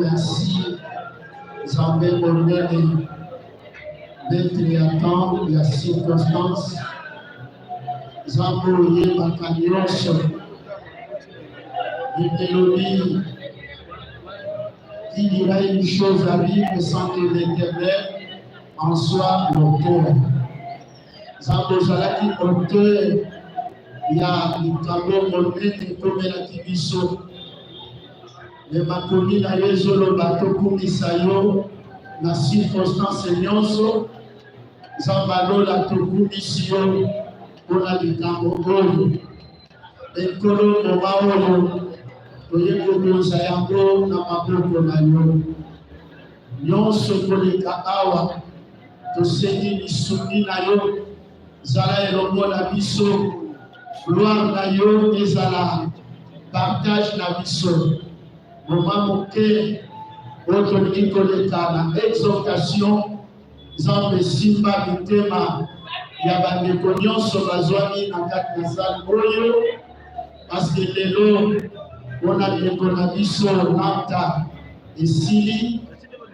Merci. Zambé Bonnet d'être et attendre la circonstance. Zambouye Bakanyos, de Mélodie, qui dira une chose à vivre sans que l'Éternel en soit l'auteur. Zambo Zalaki auteur, il y a une tableau monnaie qui tombe la Tibiso. Le Makoni na yezo le bateau pour Isayo, la circonstance nyonso, Zambalo la tokumisio ona likambo oyo ekolo moma oyo toyekokoza yango na maboko na yo nyonso koleka awa tosengi lisungi na yo zala elongo na biso gloire na yo ezala partage na biso moma moke oyo tolingi koleka na exhortation Nzambe simba mitema ya bandeko nyonso bazwami na kati na sale oyo parce lelo mpona ndeko na biso nata esili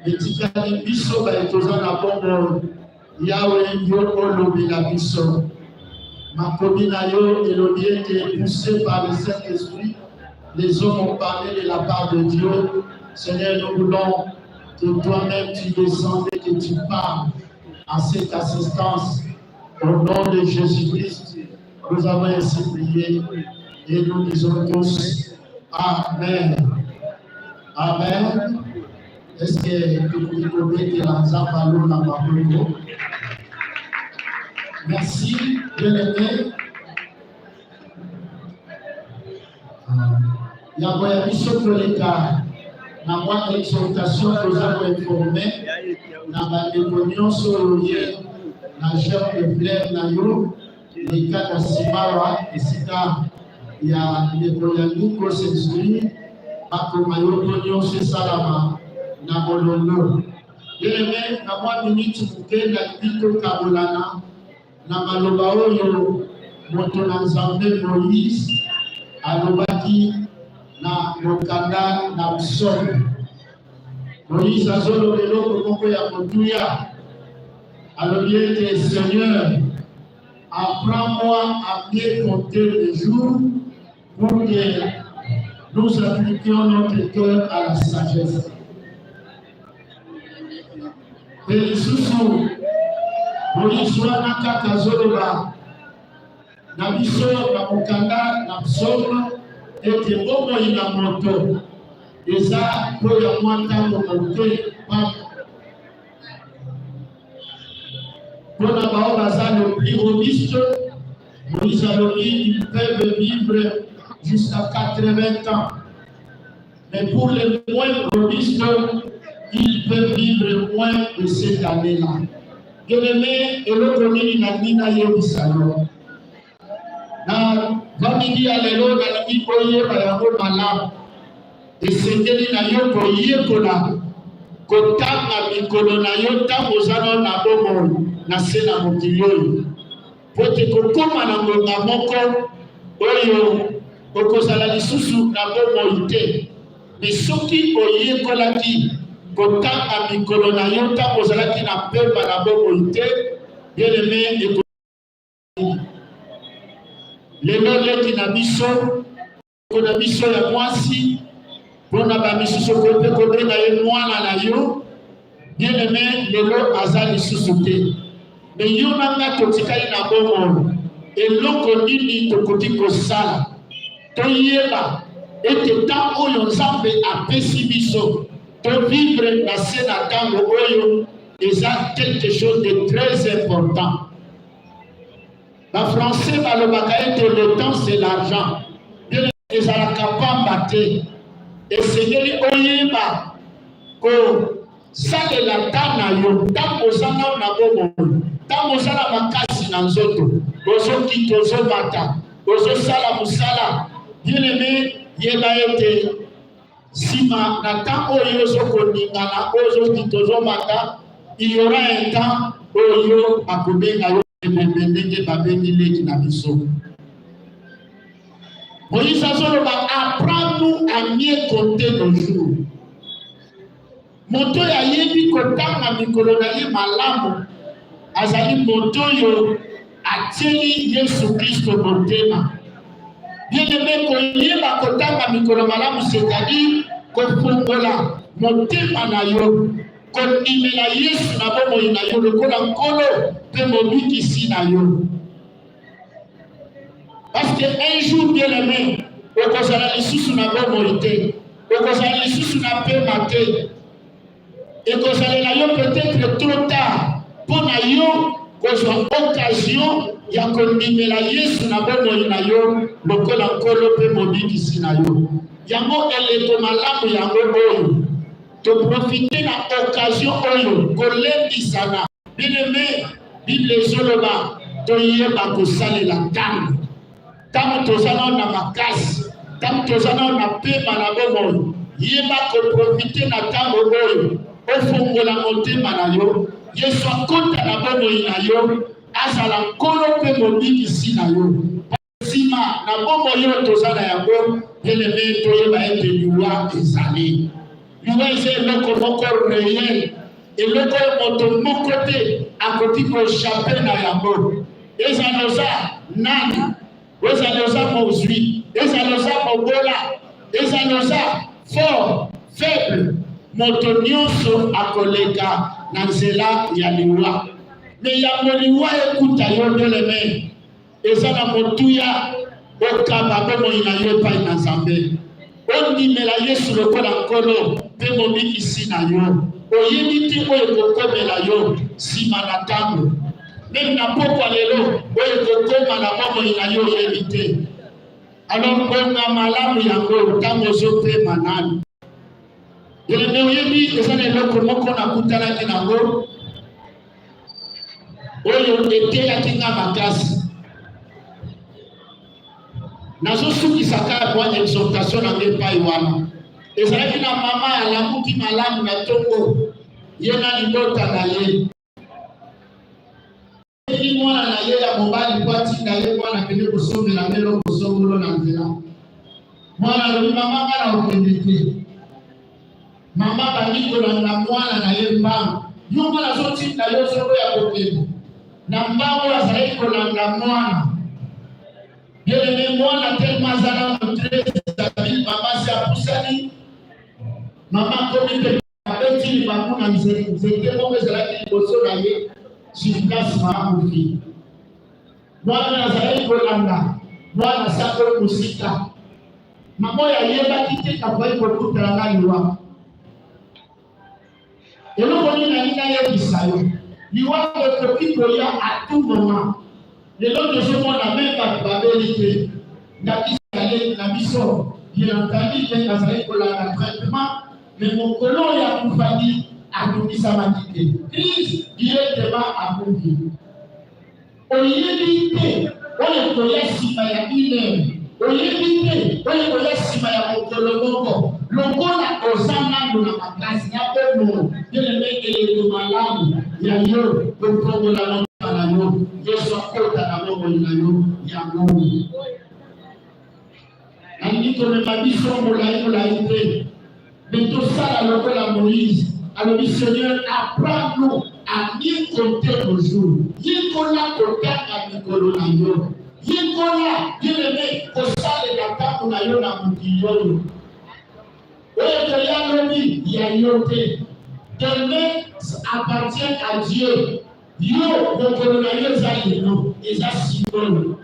etikali biso baetoza na bongo yawe yo olobela biso makomi na yo elobi ete poussé par le Saint-Esprit les hommes ont parlé de la part de Dieu. Seigneur, nous voulons que toi-même tu descendes et que tu parles à cette assistance. Au nom de Jésus-Christ, nous avons ainsi prié et nous disons tous Amen. Amen. Est-ce que vous pouvez dire Nzambalo na maboko? Merci, bien-aimé. Yaboya biso koleka na mwa exhortation toza koinforme na bandeko nyonso oye na germe de fleur na yo leka na simawa esika ya ndeko ya luko sensui bakoma yo nyonso esalama na mololo yeme na mwa miniti moke na bito kabolana na maloba oyo moto na Nzambe Moïse alobaki na mokanda na msomo Moïse azolo lelo moko ya motuya alobi ete Seigneur apprends-moi à bien compter les jours pour que nous appliquions notre cœur à la sagesse. Et lisusu Moïse wana kaka azoloba na biso na mokanda na msomo ete bomoi na moto eza po ya mwa ntango moke mpona bao baza le plus robuste. Moïse alobi ils peuvent vivre jusqu'à 80 ans, mais pour les moins robustes ils peuvent vivre moins de cette année-là. Bien-aimé eloko nini na nina yebisa yo na vamidi ya lelo nalingi koyeba yango malamu esengeli na yo koyekola kotanga mikolo na yo ntango ozana na bomoi na se na mokili oyo po te kokoma na ngonga moko oyo okozala lisusu na bomoi te. Me soki oyekolaki kotanga mikolo na yo ntango ozalaki na pemba na bomoi te, bien-aimé lelo leki na biso kona biso ya mwasi mpona bamisusu kote kobenga ye mwana na yo, bien-aimé lelo aza lisusu te. Me yo nanga totikali na bomoi eloko nini tokoki kosala toyeba ete ntango oyo Nzambe apesi biso tovivre na se na ntango oyo eza quelque chose de très important. La français balobaka ete le temps c'est l'argent. Bien ezalaka pamba te esengeli oyeba kosalela ntan na yo ntango ozanga na bomoi ntango ozala makasi na nzoto ozokita ozomata ozosala mosala. Bien-aimé yeba ete nsima na ntan oyo ozokoningana ozokita ozomata il y aura un temps oyo bakobenga yo ndenge babengi leki na biso. Moïse azoloba apprends-nous à mieux compter nos jours. Moto ya yebi kotanga mikolo na ye malamu azali moto oyo atieli Yesu Kristo motema. Bien-aimé koyeba kotanga mikolo malamu c'est-à-dire kofungola motema na yo konimela Yesu na bomoi na yo lokola nkolo mpe mobikisi na yo. Parce que un jour, bien-aimé, okozala lisusu na bomoi te, okozala lisusu na pema te, ekozala yo peut-être trop tard mpo na yo kozwa occasion ya kondimela Yesu na bomoi na yo lokola nkolo mpe mobikisi na yo. Yango eleko malamu yango oyo toprofite na occasion oyo kolendisana. Bien-aimé, Bible ezoloba toyeba kosalela ntango. Ntango tozana na makasi, ntango tozana na pema na bomoi, yeba koprofite na ntango oyo ofungola motema na yo. Yesu akota na bomoi na yo, azala nkolo mpe mobikisi na yo. Nsima na bomoi oyo tozana yango, bien-aimé, toyeba ete liwa ezali. Liwa eza eloko moko réel, eloko moto moko te akoki kochape na yango. Ezaloza nani, ezaloza mozwi, ezaloza mobola, ezaloza fort, faible, moto nyonso akoleka na nzela ya liwa. Me yango liwa ekuta yo bien-aimé, eza na motuya okaba bomoi na yo epai na Nzambe. Ondimela Yesu lokola nkolo mpe mobikisi na yo. Oyebi te oyo kokomela yo nsima na ntango. Meme na pokwa lelo oyo kokoma na bomoi na yo oyebi te. Alors bonga malamu yango ntango ozopema nani. Elenge oyebi eza na eloko moko nakutanaki nango oyo eteyaki nga makasi. Nazosukisaka kwa exhortation na ngepai wana. Ezalaki na mama alamuki malamu na tongo ye na libota na ye. Eki mwana na ye ya mobali kwa tinda ye mwana kende kosomela melo kosongolo na nzela. Mwana lobi mama ngana okende te. Mama bandiko na mwana na ye mbango. Yo mwana zotinda yo soko ya kokende. Na mbango azalaki kolanda mwana. Bien-aimé, mwana tellement zala montré David, maman s'est poussée. Maman comme il avait dit, maman a dit, c'était bon que cela qui bosso la vie, sur place ma fille. Mwana azalaki kolanda, mwana sako musika. Maman ya yeba kite kapai kokutela nga liwa. Eloko nini na nina yebisa yo. Liwa ekoki koya à tout moment. Les autres se font la même probabilité. La mission, bien entendu, qu'il y a un traitement, mais mon colon y a pour famille a commis sa maladie. Crise directement à conduire. On y évite, on y a si mal une heure. On y évite, on y a si mal mon colon. Le colon a osana de la macasse, il y a peu de monde. Il y a le mec et les malades, il y a eu le problème de la Yesu akota na bomoi na yo ya Mungu. Andiko lemabisho molai te. Mais tout ça lokola Moïse. Alors le Seigneur apprend-nous à mieux compter nos jours. Yikola kotanga mikolo na yo. Yikola bien-aimé kosale na tango na yo na mukiyolo. Oyo toya lobi ya yote. Demain appartient à Dieu. Yo mokolo na yo eza lelo eza sikolo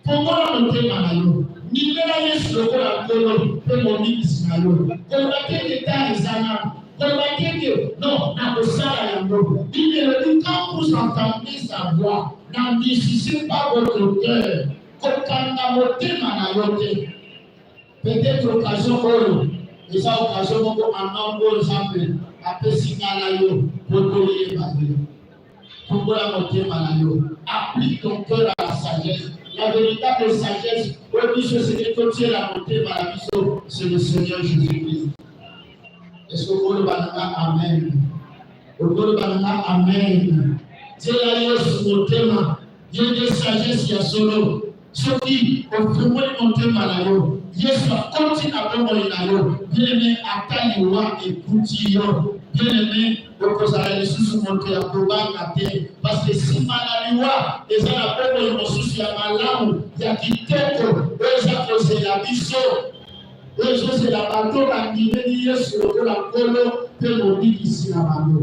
kongola motema na yo nimela Yesu lokola nkolo mpe mobikisi na yo koloba teke ta ezana koloba teke non nakosala yango Bible elobi quand vous entendez sa voix n'endurcissez pas votre cœur kokanga motema na yo te. Peut-être occasion oyo eza occasion moko anango Nzambe apesi nga na yo po toyeba yo. Applique ton cœur à la sagesse. La véritable sagesse, c'est que tu es la montée par la mission, c'est le Seigneur Jésus-Christ. Est-ce que vous le banana? Amen. Vous le banana? Amen. Dieu la Yesu motema. Dieu de sagesse ya solo. Ce qui au premier monté malayo. Yesu continue à bomoi na yo. Bien-aimé, attends liwa écoute yo. Bien-aimé, okozala lisusu moto ya kobanga te parce que nsima na liwa eza na bomoi mosusu ya malamu ya kitoko oyo eza kozela biso oyo ezozela bato bandimeli Yesu lokola nkolo mpe mobikisi na bango.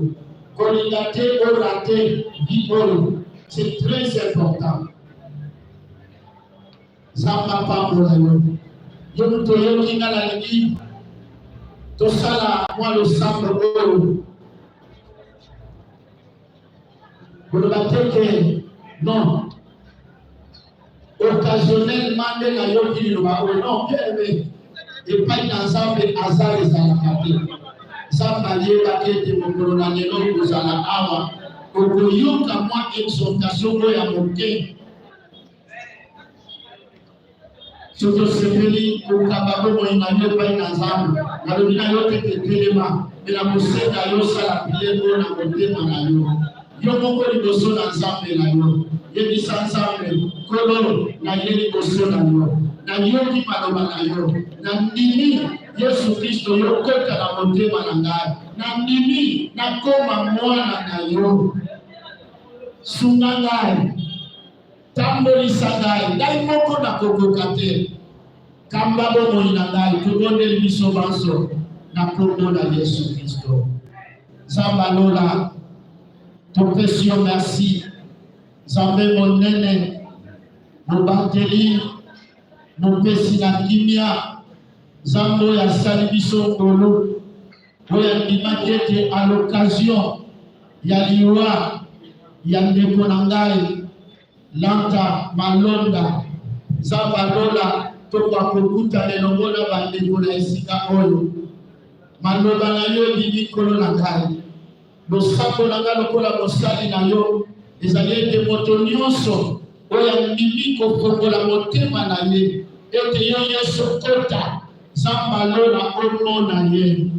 Kolinga te orate vi oyo, c'est très important. Zamba pambola yo yo moto oyoki nga nalingi tosala mwa losambo oyo Non. Occasionnellement, non, et pas dans un hasard et ça ça m'a dit que mon colonel vous allez avoir moi exhortation à monter. Surtout ce pays pour capable de imaginer pas dans un la domina yote élément mais la possède à yo ça la pile pour la monter dans yo yo moko liboso na nzambe na yo yebisa nzambe kolo na ye liboso na yo na yoki maloba na yo na ndimi Yesu Kristo yo kota na motema na ngai na ndimi na koma mwana na yo sunga ngai tambolisa ngai ngai moko na kokoka te kamba bomoi na ngai tubondeli biso banso na kombo na Yesu Kristo nzambe alola topesi yo merci nzambe monene mobateli mopesi na kimia nzambe oyo asali biso ngolu oyo andimaki ete à l'occasion ya liwa ya ndeko na ngai Lanta Malonda nzambe alola tokokutana elongo na bandeko na esika oyo maloba na yo likolo na ngai losambo na ngai lokola mosali na yo ezali ete moto nyonso oyo andimi kofongola motema na ye ete yo Yesu kota nzambe alola omona ye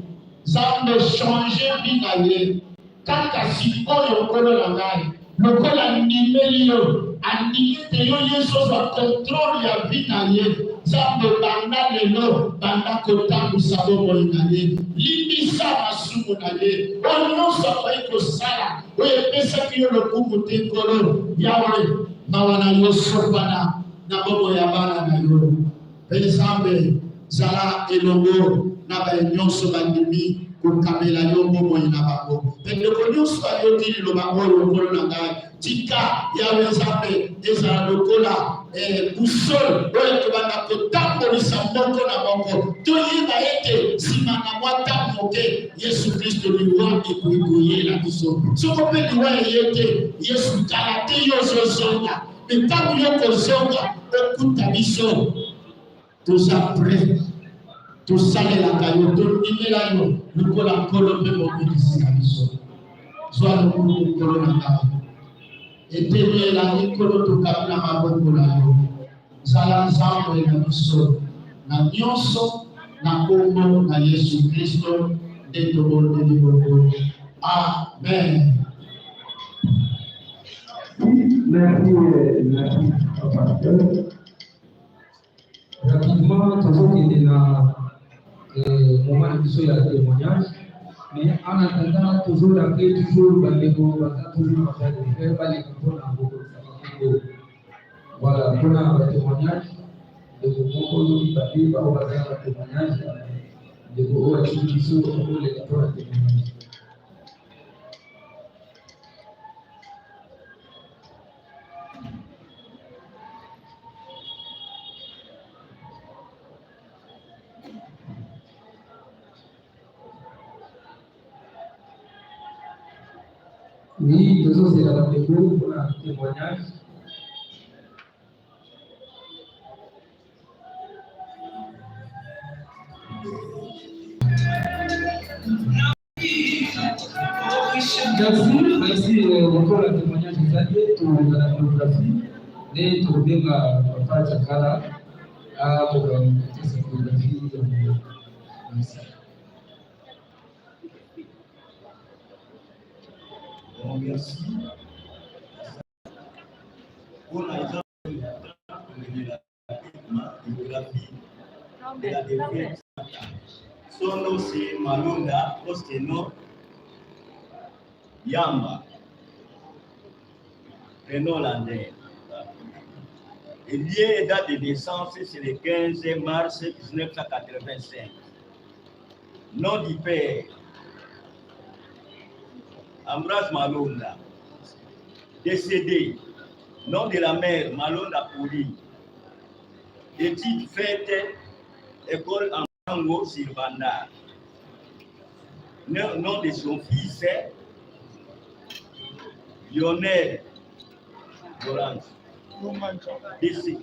nzambe change vi na ye kaka sikoyo nkolo na ngai lokola ndimeli yo andimi ete yo Yesu ozwa contrôle ya vi na ye nzambe banda lelo banda kotambusa bomoi na ye limbisa masumu na ye oyo nyonso akoki kosala oyo epesaki yo lokumu te nkolo yawe mawa na yo sopana na bomoi ya bana na yo mpe nzambe zala elongo na baye nyonso bandimi kokamela yo bomoi na bango mpe ndeko nyonso bayoki liloba oyo nkolo na ngai tika yawe nzambe ezala lokola busol oyo tobanda kotambolisa moko na moko toyeba ete nsima na mwa ntango moke Yesu Kristo liwa ekoki koyela biso soko mpe liwa eye te Yesu kala te yo ozozonga mpe ntango yo kozonga okuta biso toza pre tosalelaka yo tondimela yo lokola nkolo mpe mobikisi na biso zwa lokulu nkolo na ngai etemela likolo tokabi na maboko na yo zala nzambe na biso na nyonso na kombo na Yesu Kristo nde tobondeli bongo amen. Merci, pasteur. Rapidement, tozokende na moment biso ya témoignage. Mais en attendant, toujours après, toujours bandeko, toujours en train de faire, voilà, pour un témoignage, de vos papiers, on va faire un témoignage, de vos activités, pour les témoignages. Oui, nous sommes là pour un témoignage. Merci encore le témoignage de la photographie et pour bien faire Chakala pour cette photographie. Merci. Merci. Pour l'exemple de la défaite, son nom c'est Malonda, Osteno, Yamba, prénom landais. Et lié date de naissance, c'est le 15 mars 1985. Nom du père, Ambroise Malonda. Décédé. Nom de la mère, Malonda Pouli. Études faites, école en Congo, Sylvanda. Nom de son fils, Lionel Laurence. Ici.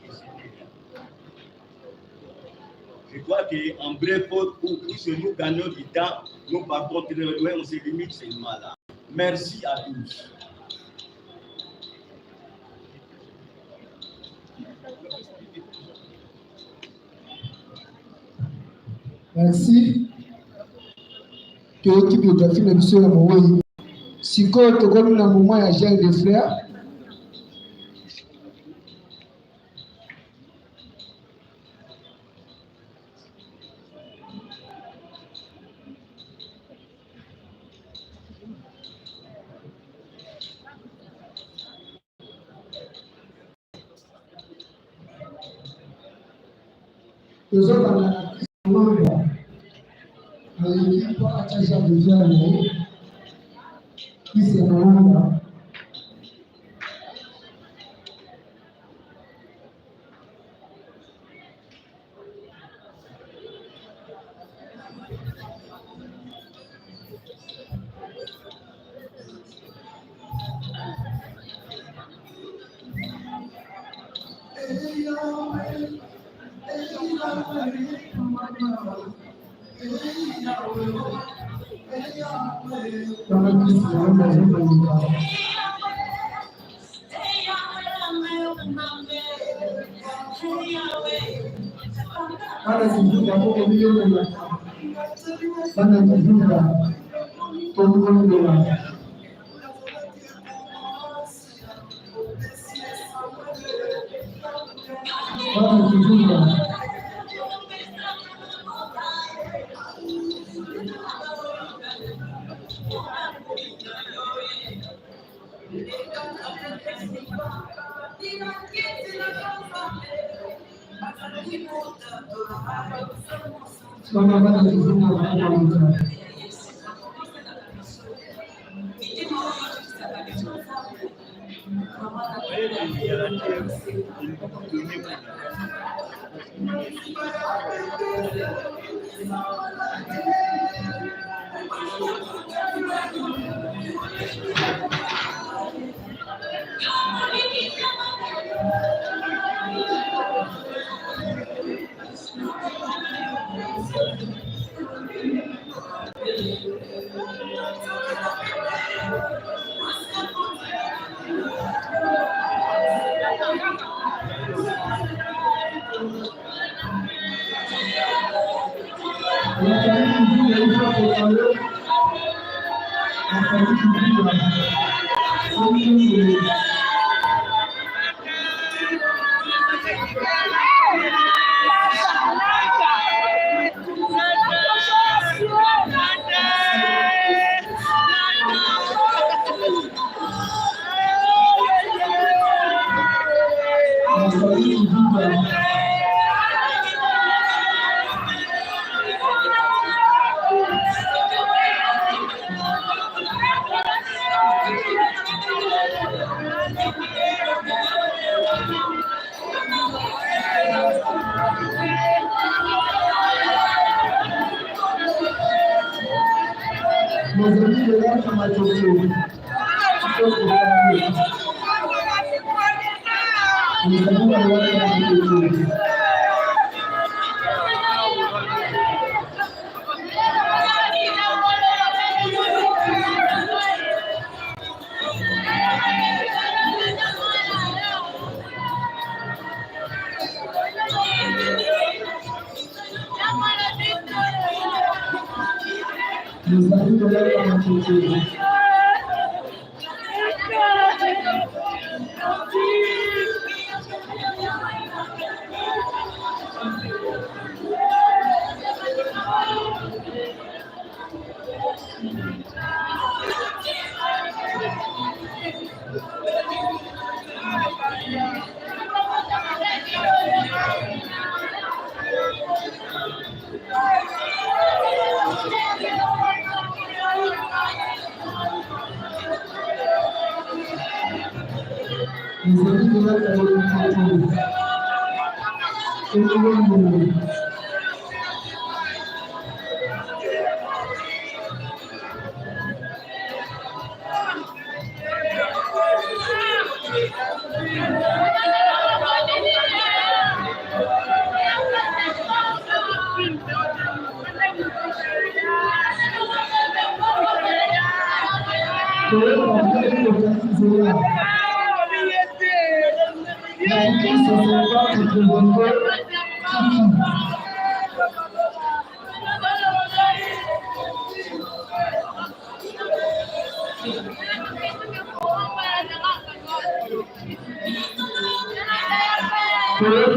Je crois qu'en bref, pour que nous gagnons du temps, nous partons très loin, on se limite seulement là. Merci à tous. Merci. Que l'équipe biographie de M. Lamoui. Si tu as un moment à gérer des frères, nous avons la l'équipe a déjà besoin qui se demande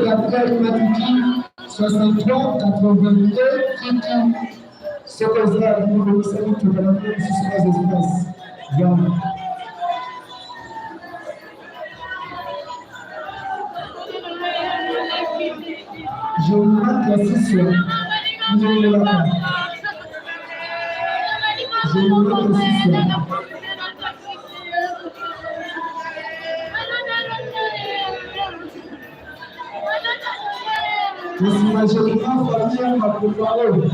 Après Matiki, 63, 82, Kiki, c'est comme ça, nous savons que la même si c'est les espaces. Je vous marque la session. Je vous marque la session. Vous imaginez pas famille ma parole.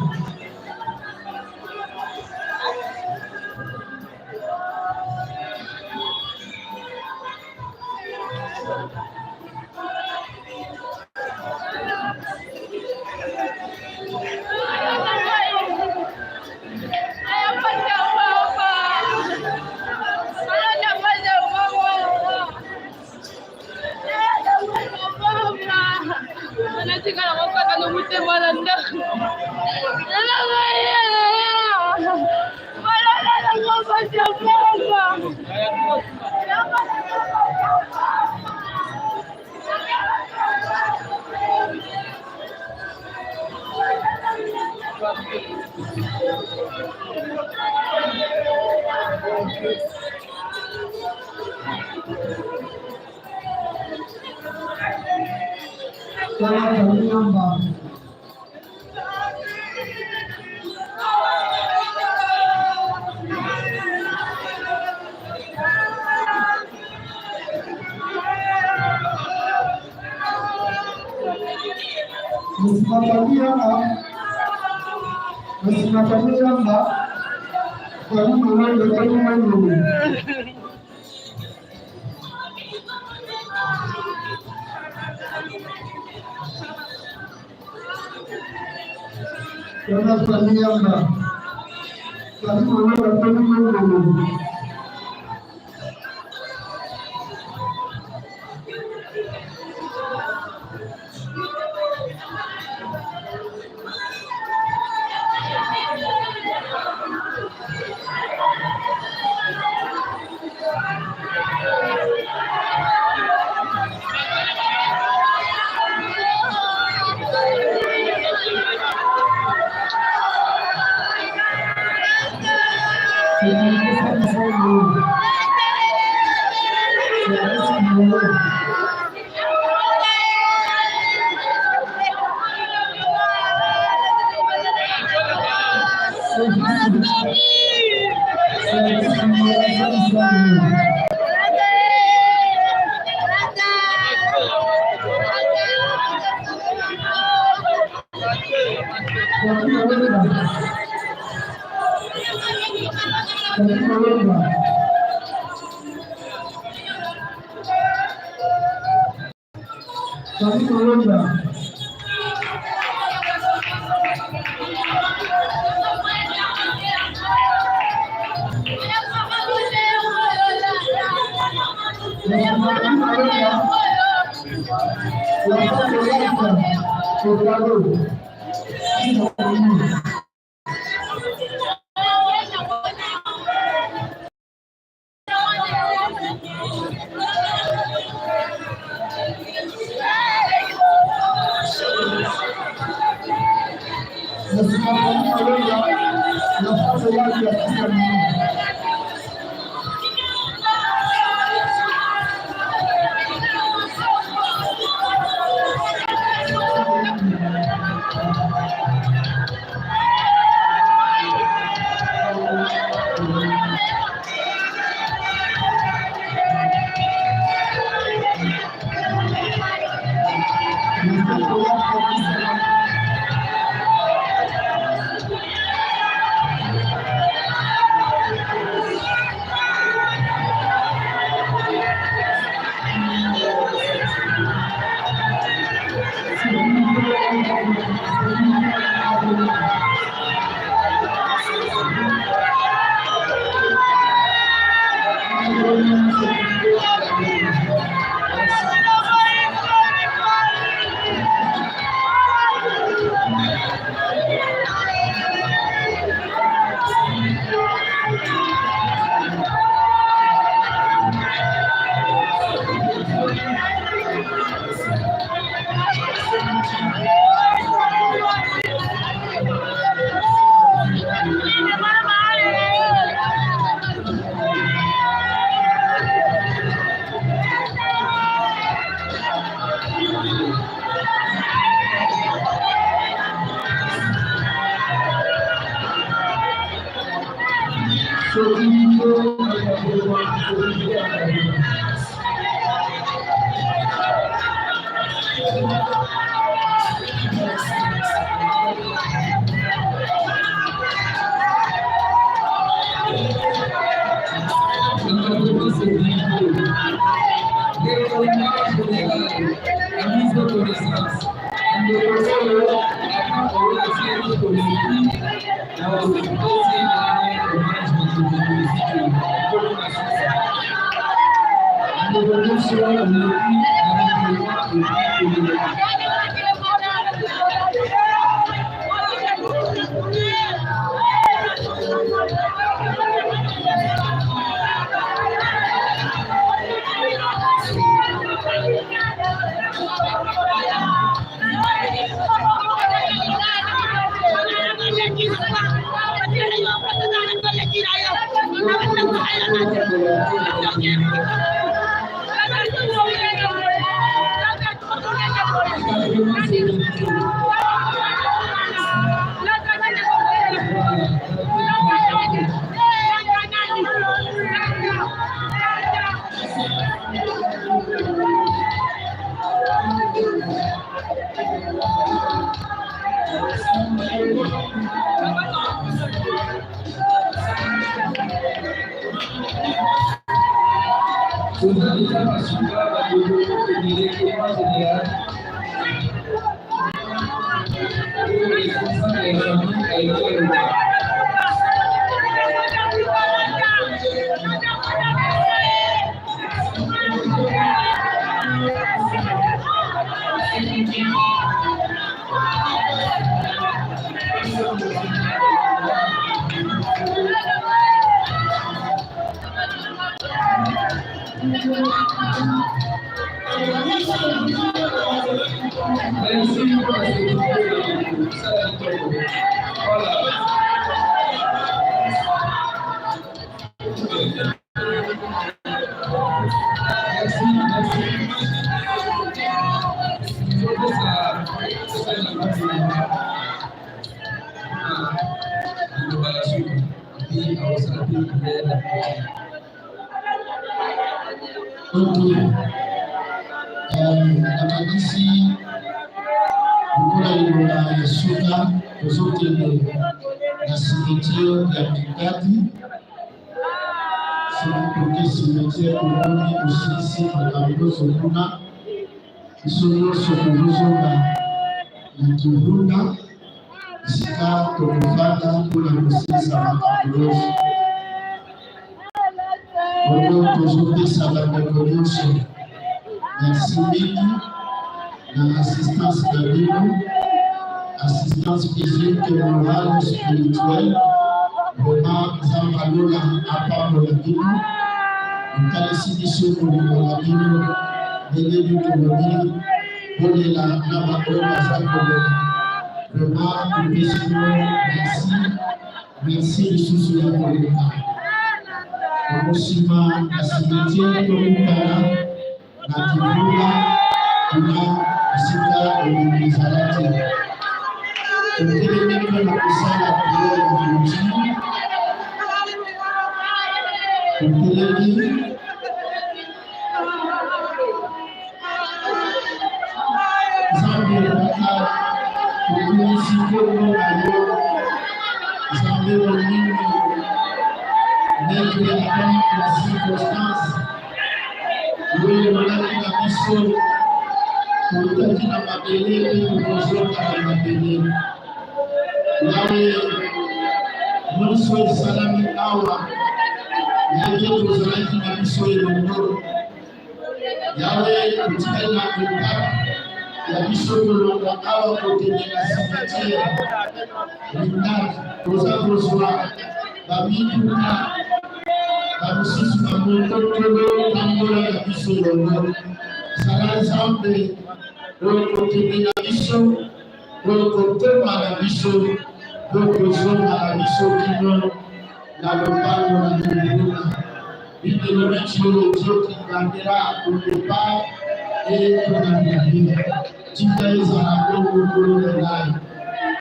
Nakadisi Bukula Ilola Yesuka Kozotele na cimetière ya Mikati Sokoke cimetière Kukuni Kusisi Makabuzo Kuna Isoyo Sokubuzo na Kibunda Sika Tokufata Kuna Kusisa Makabuzo Oyo Kozopesa Makabuzo. Merci Miki, l'assistance de Bible, assistance physique, morale, spirituelle, vraiment, Zambalola, à part de la Bible, le calcification pour la Bible, les élus de la Bible, pour les Navajola, Zambalola. Vraiment, nous puissions, merci, Jésus, pour le temps. Nous aussi, la cimetière, pour le temps. Na kibula kuna sika ilizalati ukile niko na kusala kwa mjini ukile ni zambi kwa ukile siko na yo zambi ni ndio kwa circonstance wewe mwanamke kabisa unataka na mabelele kuzoka na mabelele nawe mwanzo salamu awa yeye kuzalaki na biso yendo yawe kutikana kwa ya biso yendo awa kutengeneza sifatia ndio kuzabuzwa babikuka Abususu Mamotolo Nambola ya biso yongo Sala Zambe Roko Tibina biso Roko Tema na biso Roko Zoma na biso Kino Na Lopano na Tibuna Bide Lorenzo Zoki Bandera Kulepa E Kuna Bide Tika Eza na Kongo Kolo Nelai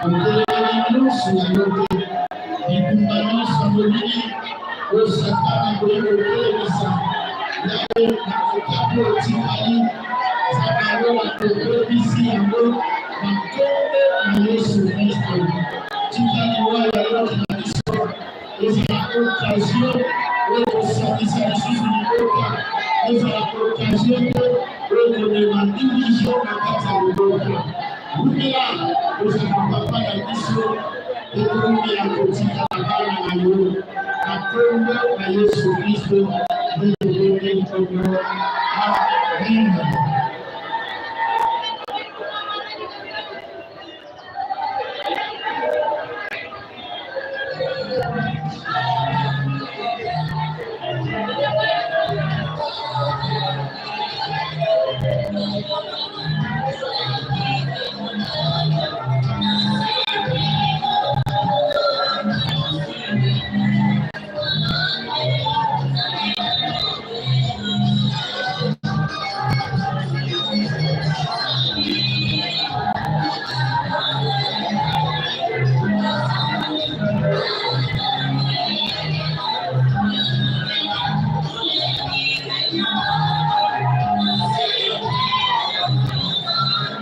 Kondele ni Nusu na Yoke Bidumba Nusu Mbili Osakana kueleza yawe na kutapo tikali zakaro wa kuelezi yango makombe na Yesu Kristo tikali wala yote na Kristo eza occasion wewe kusabisa Yesu ni oka eza occasion Dieu que la division dans le monde. Nous là, nous avons pas la mission de nous à côté de la balle à tomber à Jésus-Christ de devenir comme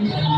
Amen.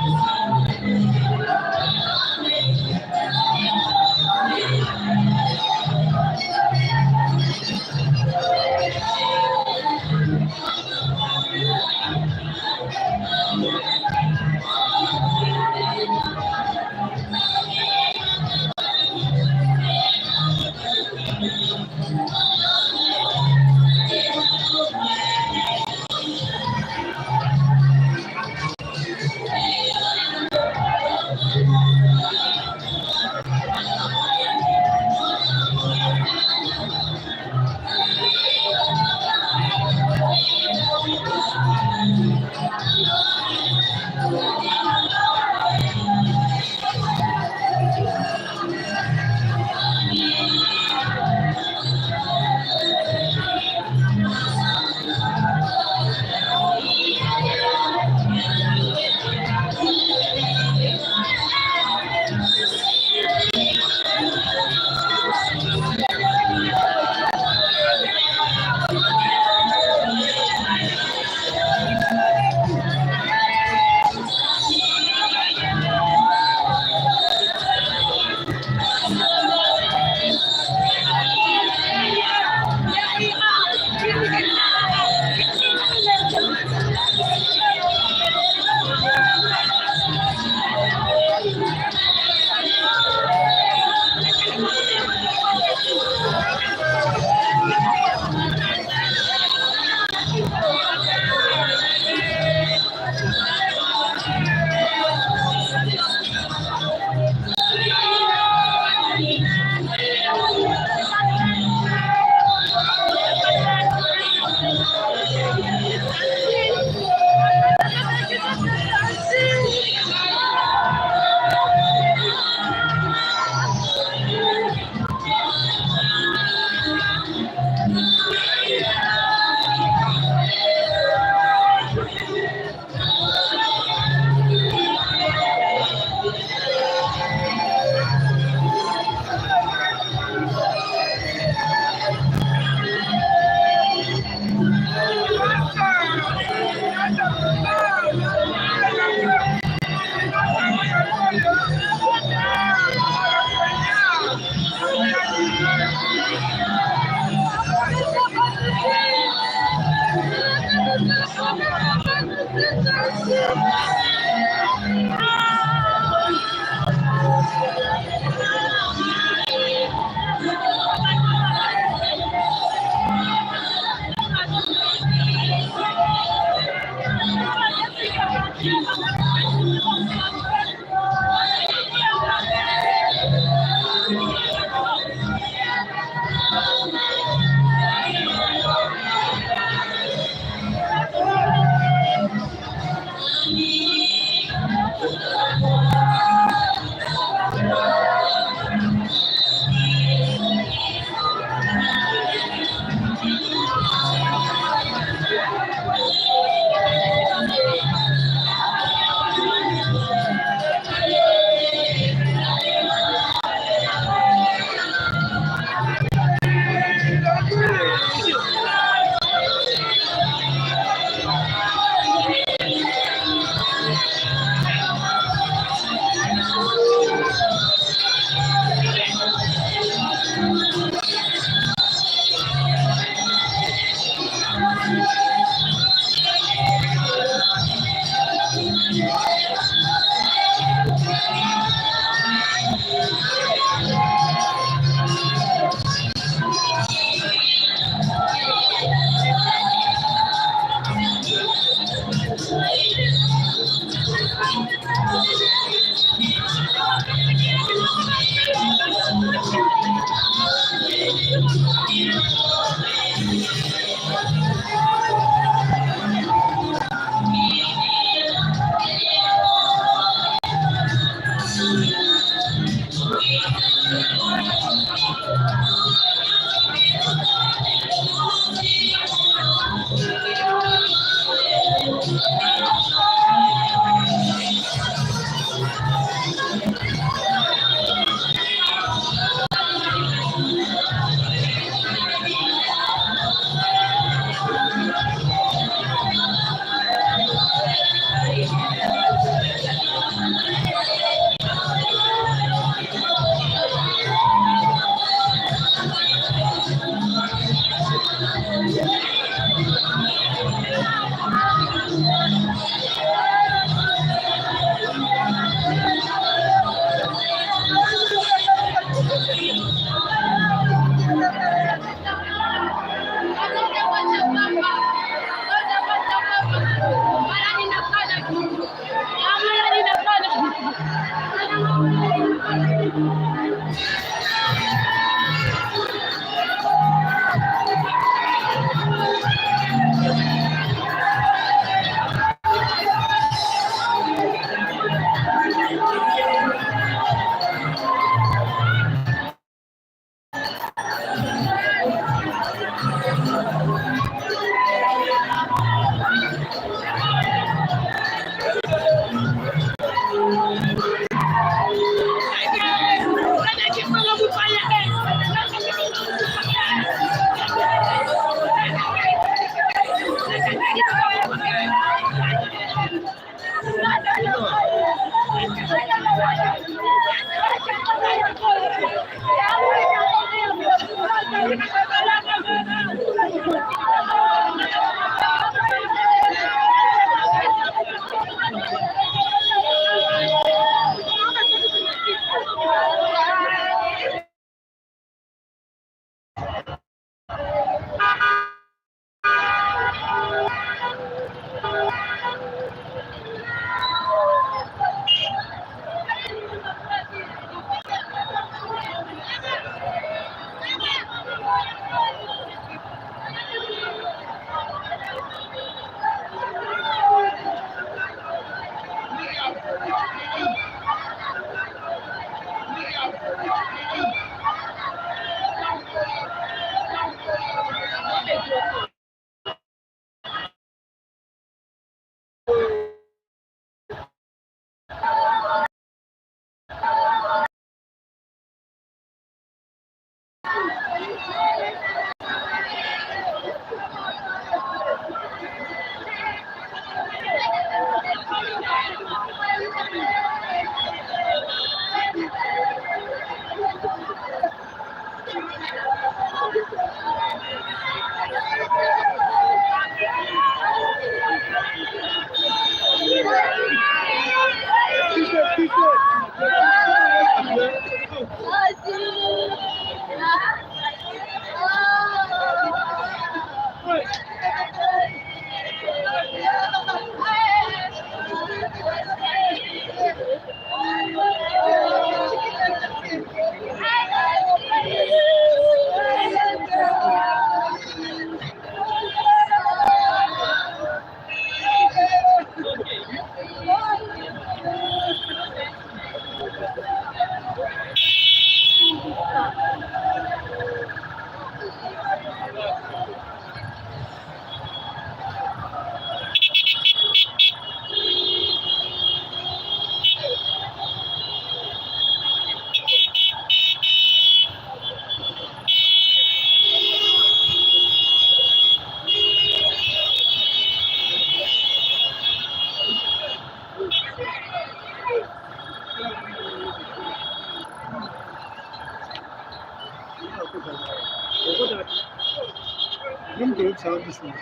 This one.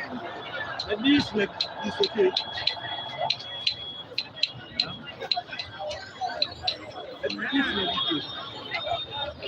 At least like it's okay. At least like this.